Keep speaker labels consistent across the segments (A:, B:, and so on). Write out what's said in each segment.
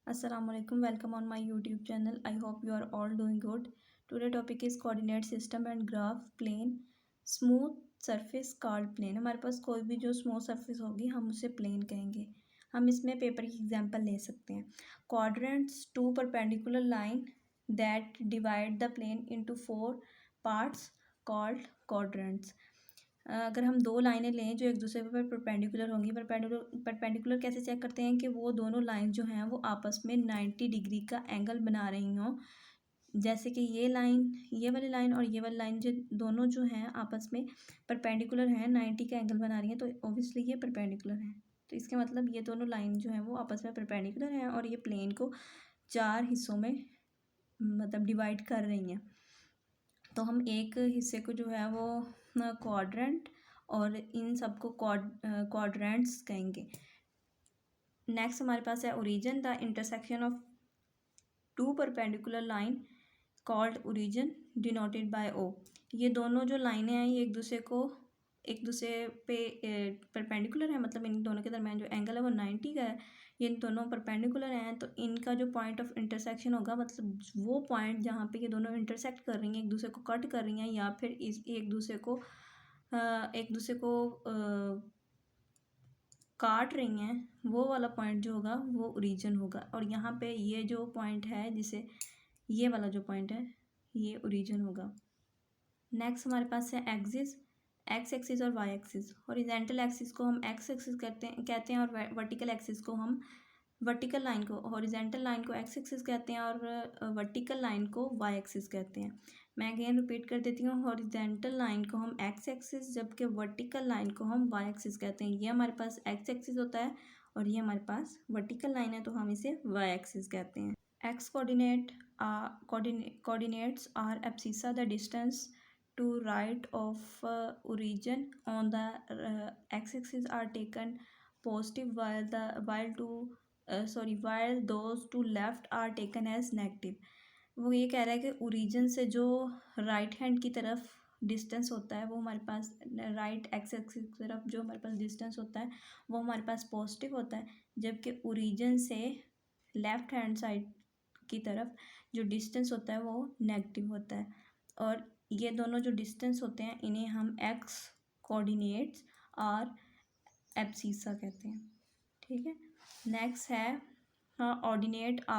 A: Assalamualaikum. Welcome on my YouTube channel. I hope you are all doing good. Today topic is coordinate system and graph plane. Smooth surface called plane. हमारे पास कोई भी जो smooth surface होगी हम उसे plane कहेंगे. हम इसमें पेपर की एग्जांपल ले सकते हैं. Quadrants, two perpendicular line that divide the plane into four parts called quadrants. अगर हम दो लाइनें लें जो एक दूसरे पर परपेंडिकुलर होंगी. परपेंडिकुलर कैसे चेक करते हैं कि वो दोनों लाइन जो हैं वो आपस में 90 डिग्री का एंगल बना रही हों. जैसे कि ये वाली लाइन और ये वाली लाइन जो दोनों जो हैं आपस में परपेंडिकुलर हैं, 90 का एंगल बना रही हैं, तो ऑब्वियसली ये परपेंडिकुलर हैं. तो इसके मतलब ये दोनों लाइन जो हैं वो आपस में परपेंडिकुलर हैं और ये प्लेन को 4 हिस्सों में मतलब डिवाइड कर रही हैं. तो हम एक हिस्से को जो है वो क्वाड्रेंट और इन सबको क्वाड्रेंट्स कहेंगे. नेक्स्ट हमारे पास है origin. The intersection of two perpendicular line called origin denoted by O. ये दोनों जो लाइनें हैं ये एक दूसरे पे परपेंडिकुलर है, मतलब इन दोनों के दरमियान जो एंगल है वो 90 का है. ये इन दोनों परपेंडिकुलर हैं तो इनका जो पॉइंट ऑफ इंटरसेक्शन होगा, मतलब वो पॉइंट जहाँ पे ये दोनों इंटरसेक्ट कर रही हैं, एक दूसरे को कट कर रही हैं या फिर एक दूसरे को काट रही हैं, वो वाला पॉइंट जो होगा वो ओरिजिन होगा. और यहाँ पे ये जो पॉइंट है जिसे ये वाला जो पॉइंट है ये ओरिजिन होगा. नेक्स्ट हमारे पास है एक्सिस. एक्स एक्सिस और वाई एक्सिस. हॉरिजॉन्टल एक्सिस को हम एक्स एक्सिस कहते हैं और वर्टिकल एक्सिस को हम वर्टिकल लाइन को हॉरिजॉन्टल लाइन को एक्स एक्सिस कहते हैं और वर्टिकल लाइन को वाई एक्सिस कहते हैं. मैं अगेन रिपीट कर देती हूँ. हॉरिजॉन्टल लाइन को हम एक्स एक्सिस जबकि वर्टिकल लाइन को हम वाई एक्सिस कहते हैं. ये हमारे पास एक्स एक्सिस होता है और ये हमारे पास वर्टिकल लाइन है तो हम इसे वाई एक्सिस कहते हैं. X coordinates are abscissa, the distance to right of origin on the x-axis are taken positive while those to left are taken as negative. वो ये कह रहा है कि ओरिजिन से जो राइट हैंड की तरफ डिस्टेंस होता है वो हमारे पास राइट एक्स एक्सिस की तरफ जो हमारे पास डिस्टेंस होता है वो हमारे पास पॉजिटिव होता है, जबकि ओरिजिन से लेफ्ट हैंड साइड की तरफ जो डिस्टेंस होता है वो नेगेटिव होता है. और ये दोनों जो डिस्टेंस होते हैं इन्हें हम एक्स कोऑर्डिनेट्स और एब्सिसा कहते हैं. ठीक है. नेक्स्ट है ordinates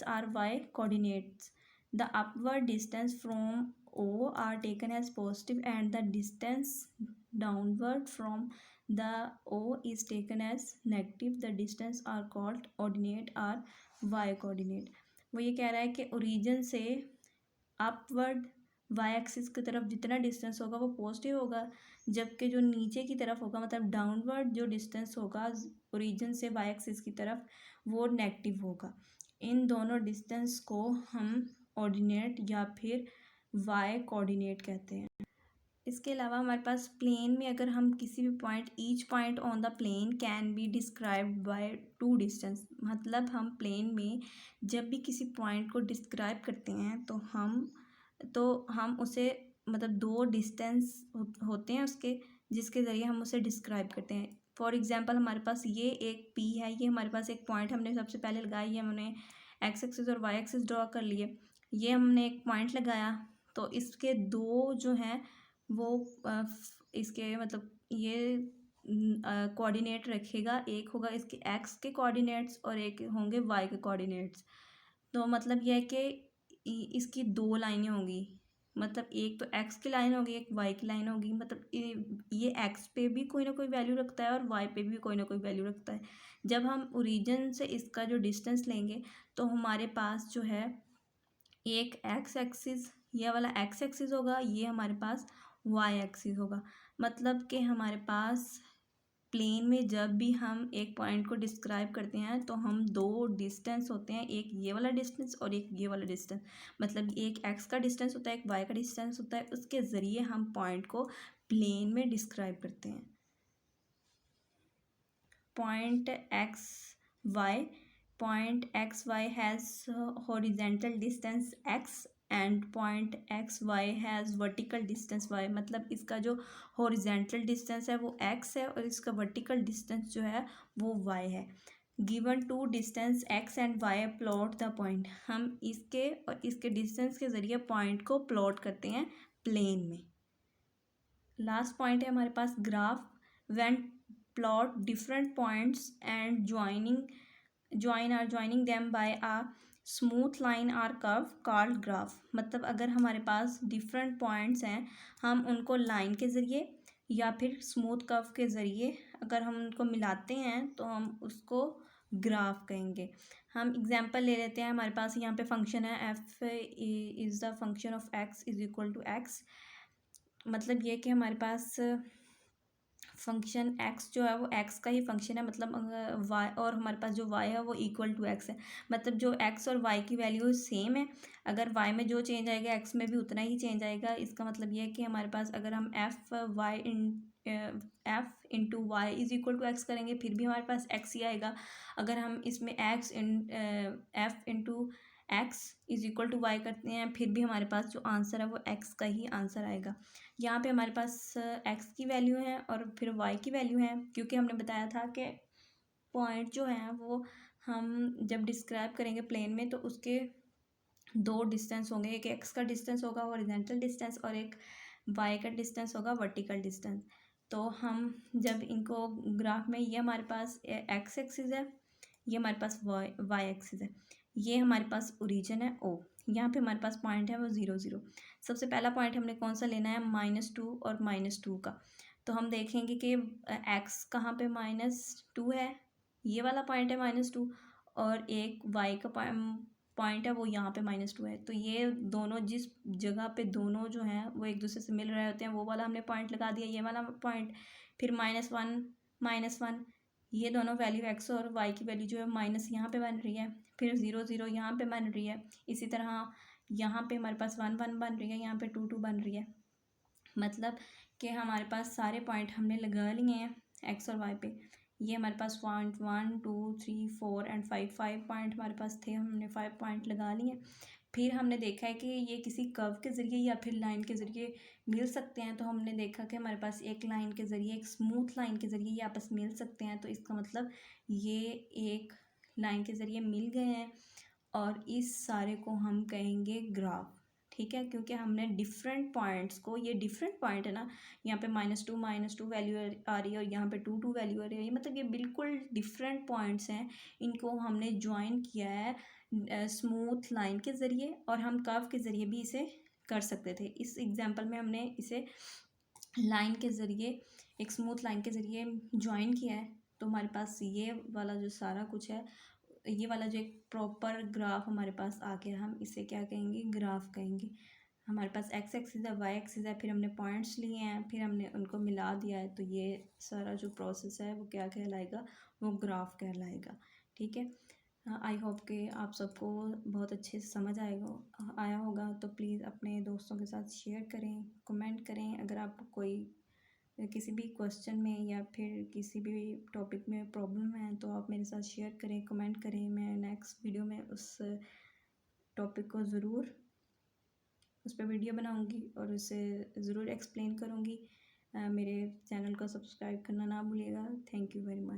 A: are Y coordinates. The upward distance from O are taken as positive and the distance downward from the O is taken as negative. The distance are called ordinate or y coordinate. वो ये कह रहा है कि origin से upward Y axis की तरफ जितना डिस्टेंस होगा वो पॉजिटिव होगा, जबकि जो नीचे की तरफ होगा मतलब डाउनवर्ड जो डिस्टेंस होगा ओरिजिन से वाई एक्सिस की तरफ वो नेगेटिव होगा. इन दोनों डिस्टेंस को हम ऑर्डिनेट या फिर वाई कोऑर्डिनेट कहते हैं. इसके अलावा हमारे पास प्लेन में अगर हम किसी भी point each point on the plane can be described by two distance. मतलब हम प्लेन में जब भी किसी पॉइंट को डिस्क्राइब करते हैं तो हम उसे मतलब दो डिस्टेंस होते हैं उसके जिसके ज़रिए हम उसे डिस्क्राइब करते हैं. फॉर एग्जांपल हमारे पास ये एक पी है, ये हमारे पास एक पॉइंट हमने सबसे पहले लगाई है, हमने एक्स एक्सिस और वाई एक्सिस ड्रॉ कर लिए. ये हमने एक पॉइंट लगाया तो इसके दो जो हैं वो इसके मतलब ये कोऑर्डिनेट रखेगा. एक होगा इसके एक्स के कोऑर्डिनेट्स और एक होंगे वाई के कोऑर्डिनेट्स. तो मतलब यह है कि इसकी दो लाइनें होंगी, मतलब एक तो एक्स की लाइन होगी एक वाई की लाइन होगी. मतलब ये एक्स पे भी कोई ना कोई वैल्यू रखता है और वाई पे भी कोई ना कोई वैल्यू रखता है. जब हम ओरिजिन से इसका जो डिस्टेंस लेंगे तो हमारे पास जो है एक एक्स एक्सिस, ये वाला एक्स एक्सिस होगा, ये हमारे पास वाई एक्सिस होगा. मतलब कि हमारे पास प्लेन में जब भी हम एक पॉइंट को डिस्क्राइब करते हैं तो हम दो डिस्टेंस होते हैं, एक ये वाला डिस्टेंस और एक ये वाला डिस्टेंस. मतलब एक एक्स का डिस्टेंस होता है एक वाई का डिस्टेंस होता है, उसके ज़रिए हम पॉइंट को प्लेन में डिस्क्राइब करते हैं. Point X Y has horizontal distance X and point X Y has vertical distance Y. मतलब इसका जो हॉरिजेंटल डिस्टेंस है वो एक्स है और इसका वर्टिकल डिस्टेंस जो है वो वाई है. Given two distance x and y plot the point. हम इसके और इसके डिस्टेंस के ज़रिए पॉइंट को प्लॉट करते हैं प्लेन में। लास्ट पॉइंट है हमारे पास graph when plot different points and joining them by a smooth line or curve called graph. मतलब अगर हमारे पास डिफरेंट पॉइंट्स हैं, हम उनको लाइन के ज़रिए या फिर स्मूथ कर्व के ज़रिए अगर हम उनको मिलाते हैं तो हम उसको ग्राफ कहेंगे। हम एग्जांपल ले लेते हैं। हमारे पास यहाँ पे फंक्शन है f is the function of x is equal to x। मतलब ये कि हमारे पास फंक्शन x जो है वो x का ही फंक्शन है, मतलब y, और हमारे पास जो y है वो इक्वल टू x है। मतलब जो x और y की वैल्यू सेम है, अगर y में जो चेंज आएगा x में भी उतना ही चेंज आएगा। इसका मतलब ये है कि हमारे पास अगर हम f into Y is equal to X करेंगे फिर भी हमारे पास x ही आएगा। अगर हम इसमें f into x is equal to y करते हैं फिर भी हमारे पास जो आंसर है वो x का ही आंसर आएगा। यहाँ पे हमारे पास x की वैल्यू है और फिर y की वैल्यू है, क्योंकि हमने बताया था कि पॉइंट जो है वो हम जब डिस्क्राइब करेंगे प्लेन में तो उसके दो डिस्टेंस होंगे, एक x का डिस्टेंस होगा हॉरिजॉन्टल डिस्टेंस और एक y का डिस्टेंस होगा वर्टिकल डिस्टेंस। तो हम जब इनको ग्राफ में, ये हमारे पास x एक्सिस है, ये हमारे पास y एक्सिस है, ये हमारे पास ओरिजिन है o, यहाँ पे हमारे पास पॉइंट है वो 0 0। सबसे पहला पॉइंट हमने कौन सा लेना है, -2 और -2 का। तो हम देखेंगे कि x कहाँ पे -2 है, ये वाला पॉइंट है -2, और एक y का पॉइंट है वो यहाँ पे -2 है। तो ये दोनों जिस जगह पे दोनों जो हैं वो एक दूसरे से मिल रहे होते हैं वो वाला हमने पॉइंट लगा दिया, ये वाला पॉइंट। फिर -1 ये दोनों वैल्यू x और y की वैल्यू जो है माइनस यहाँ पे बन रही है, फिर 0 0 यहाँ पे बन रही है। इसी तरह यहाँ पे हमारे पास 1 1 बन रही है, यहाँ पे 2 2 बन रही है। मतलब कि हमारे पास सारे पॉइंट हमने लगा लिए हैं x और y पे। ये हमारे पास पॉइंट 1 2 3 4 एंड 5 पॉइंट हमारे पास थे, हमने 5 पॉइंट लगा लिए। फिर हमने देखा है कि ये किसी कर्व के ज़रिए या फिर लाइन के ज़रिए मिल सकते हैं। तो हमने देखा कि हमारे पास एक लाइन के ज़रिए, एक स्मूथ लाइन के ज़रिए ये आपस मिल सकते हैं। तो इसका मतलब ये एक लाइन के ज़रिए मिल गए हैं और इस सारे को हम कहेंगे ग्राफ। ठीक है, क्योंकि हमने डिफरेंट पॉइंट्स को, ये डिफरेंट पॉइंट है ना, यहाँ पे -2 वैल्यू आ रही है और यहाँ पे 2 2 वैल्यू आ रही है, मतलब ये बिल्कुल डिफरेंट पॉइंट्स हैं। इनको हमने ज्वाइन किया है स्मूथ लाइन के ज़रिए, और हम कर्व के ज़रिए भी इसे कर सकते थे। इस एग्जांपल में हमने इसे लाइन के ज़रिए, एक स्मूथ लाइन के ज़रिए ज्वाइन किया है। तो हमारे पास ये वाला जो सारा कुछ है, ये वाला जो एक प्रॉपर ग्राफ हमारे पास आ गया, हम इसे क्या कहेंगे, ग्राफ कहेंगे। हमारे पास x एक्सिस है, y एक्सिस है, फिर हमने पॉइंट्स लिए हैं, फिर हमने उनको मिला दिया है। तो ये सारा जो प्रोसेस है वो क्या कहलाएगा, वो ग्राफ कहलाएगा। ठीक है, आई होप कि आप सबको बहुत अच्छे से समझ आया होगा। तो प्लीज़ अपने दोस्तों के साथ शेयर करें, कमेंट करें। अगर आपको कोई किसी भी क्वेश्चन में या फिर किसी भी टॉपिक में प्रॉब्लम है तो आप मेरे साथ शेयर करें, कमेंट करें। मैं नेक्स्ट वीडियो में उस टॉपिक को ज़रूर, उस पर वीडियो बनाऊंगी और उसे ज़रूर एक्सप्लेन करूंगी। मेरे चैनल को सब्सक्राइब करना ना भूलिएगा। Thank you very much.